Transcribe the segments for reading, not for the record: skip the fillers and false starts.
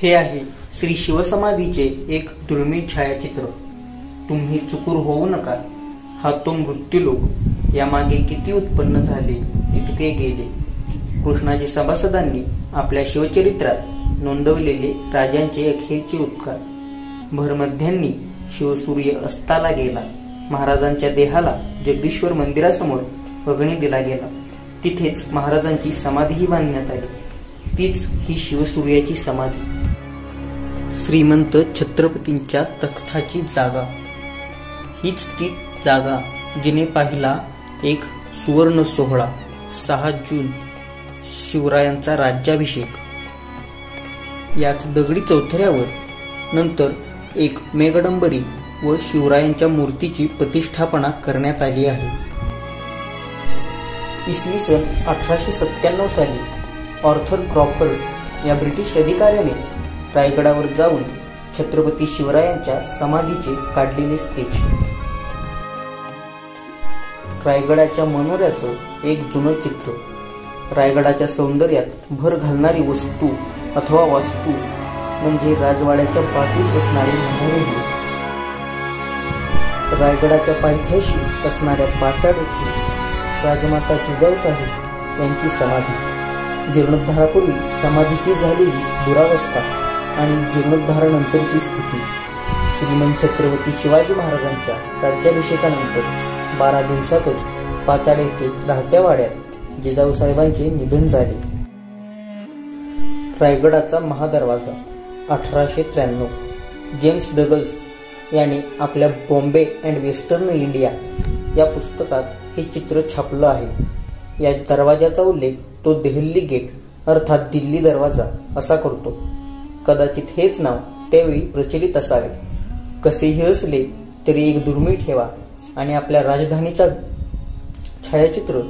हे आहे श्री शिवसमाधीचे एक दुर्मिळ छायाचित्र। तुम्ही चुकूर होऊ नका, हा तो मृत्यूलोक। यामागे किती उत्पन्न झाले, तितके गेले। कृष्णाजी सभासदांनी आपल्या शिवचरित्रात नोंदवलेले राजांचे अखेरचे उद्गार। भरमध्यांनी शिवसूर्य अस्ताला गेला। महाराजांच्या देहाला जगदीश्वर मंदिरासमोर अग्नी दिला गेला। तिथेच महाराजांची समाधीही बांधण्यात आली। तीच ही शिवसूर्याची समाधी। श्रीमंत छत्रपतींच्या तख्ताची जागा, हीच ती जागा जिने पाहिला एक सुवर्ण सोहळा। 6 जून शिवरायांचा राज्याभिषेक। याच दगडी चौथऱ्यावर नंतर एक मेघडंबरी व शिवरायांच्या मूर्तीची प्रतिष्ठापना करण्यात आली आहे। इसवी सन 1897 साली आर्थर क्रॉफर्ड या ब्रिटिश अधिकाऱ्याने रायगडावर जाऊन छत्रपती शिवरायांच्या समाधीचे काढलेले स्केच। रायगडाच्या मनोऱ्याचं एक जुनं चित्र। रायगडाच्या सौंदर्यात भर घालणारी वस्तू अथवा वास्तू म्हणजे राजवाड्याच्या बाजूस असणारे मनोरे। रायगडाच्या पायथ्याशी असणाऱ्या पाचाड येथे राजमाता जिजाऊसाहेब यांची समाधी। जीर्णोद्धारापूर्वी समाधीची झालेली दुरावस्था आणि जीर्णोद्धारानंतरची स्थिती। श्रीमंत छत्रपती शिवाजी महाराजांच्या राज्याभिषेकानंतर 12 दिवसातच पाचाड येथे राहत्या वाड्यात जिजाऊसाहेबांचे निधन झाले। रायगडाचा महादरवाजा 1893। जेम्स डगल्स यांनी आपल्या बॉम्बे अँड वेस्टर्न इंडिया या पुस्तकात हे चित्र छापलं आहे। या दरवाजाचा उल्लेख तो देहल्ली गेट अर्थात दिल्ली दरवाजा असा करतो। कदाचित हेच नाव त्यावेळी प्रचलित असावे। कसेही असले तरी एक दुर्मिळ ठेवा आणि आपल्या राजधानीचा छायाचित्र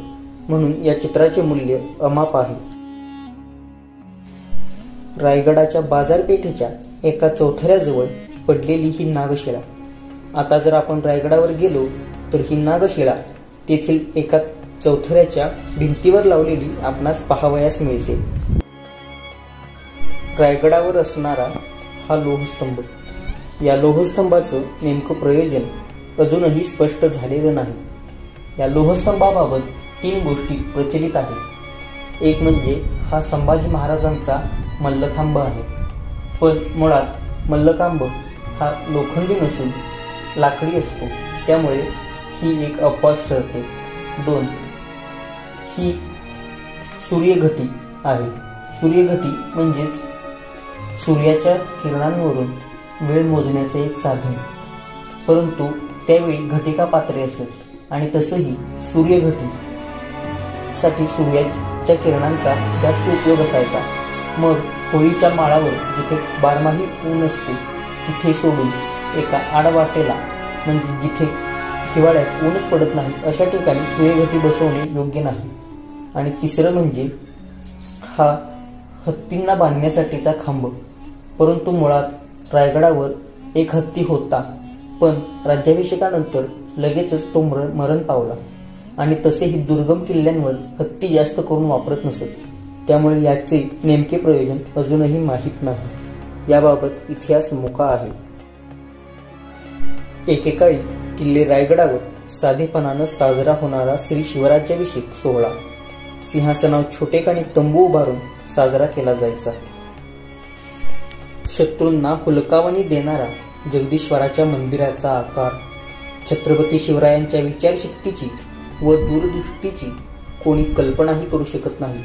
म्हणून या चित्राचे मूल्य अमाप आहे। रायगडाच्या बाजारपेठेच्या एका चौथऱ्याजवळ पडलेली ही नागशिळा। आता जर आपण रायगडावर गेलो तर ही नागशिळा तेथील एका चौथऱ्याच्या भिंतीवर लावलेली आपणास पाहावयास मिळते। रायगडावर असणारा हा लोहस्तंभ, या लोहस्तंभाचं नेमकं प्रयोजन अजूनही स्पष्ट झालेलं नाही। या लोहस्तंभाबाबत 3 गोष्टी प्रचलित आहेत। एक म्हणजे हा संभाजी महाराजांचा मल्लखांब आहे, पण मुळात मल्लखांब हा लोखंडी नसून लाकडी असतो, त्यामुळे ही एक अपवाद ठरते। 2 ही सूर्यघटी आहे। सूर्यघटी म्हणजेच सूर्याच्या किरणांवरून वेळ मोजण्याचे एक साधन, परंतु त्यावेळी घटिका पात्रे असत आणि तसंही सूर्यघटी साठी सूर्याच्या किरणांचा जास्त उपयोग असायचा। मग होळीच्या माळावर जिथे बारमाही ऊन असते तिथे सोडून एका आडवाटेला म्हणजे जिथे हिवाळ्यात ऊनच पडत नाही अशा ठिकाणी सूर्यघटी बसवणे योग्य नाही। आणि तिसरं म्हणजे हा हत्तींना बांधण्यासाठीचा खांब, परंतु मुळात रायगडावर एक हत्ती होता, पण राज्याभिषेकानंतर लगेचच तो मरण पावला आणि तसेही दुर्गम किल्ल्यांवर हत्ती जास्त करून वापरत नसत, त्यामुळे याचे नेमके प्रयोजन अजूनही माहीत नाही। याबाबत इतिहास मोका आहे। एकेकाळी किल्ले रायगडावर साधेपणानं साजरा होणारा श्री शिवराज्याभिषेक सोहळा सिंहासनावर छोटेखानी तंबू उभारून साजरा केला जायचा। शत्रूंना हुलकावणी देणारा जगदीश्वराच्या मंदिराचा आकार छत्रपती शिवरायांच्या विचारशक्तीची व दूरदृष्टीची कोणी कल्पनाही करू शकत नाही।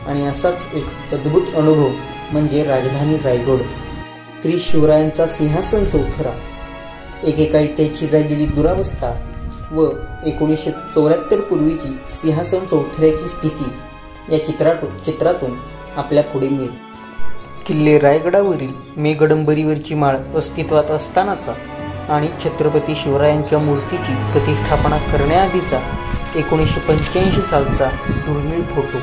आणि असाच एक अद्भुत अनुभव म्हणजे राजधानी रायगड। श्री शिवरायांचा सिंहासन चौथरा, एकेकाळी त्याची झालेली दुरावस्था व 1974 पूर्वीची सिंहासन चौथऱ्याची स्थिती या चित्रातून आपल्या पुढे मिळते। किल्ले रायगडावरील मेघडंबरीवरची माळ अस्तित्वात असतानाचा आणि छत्रपती शिवरायांच्या मूर्तीची प्रतिष्ठापना करण्याआधीचा 1985 सालचा दुर्मिळ फोटो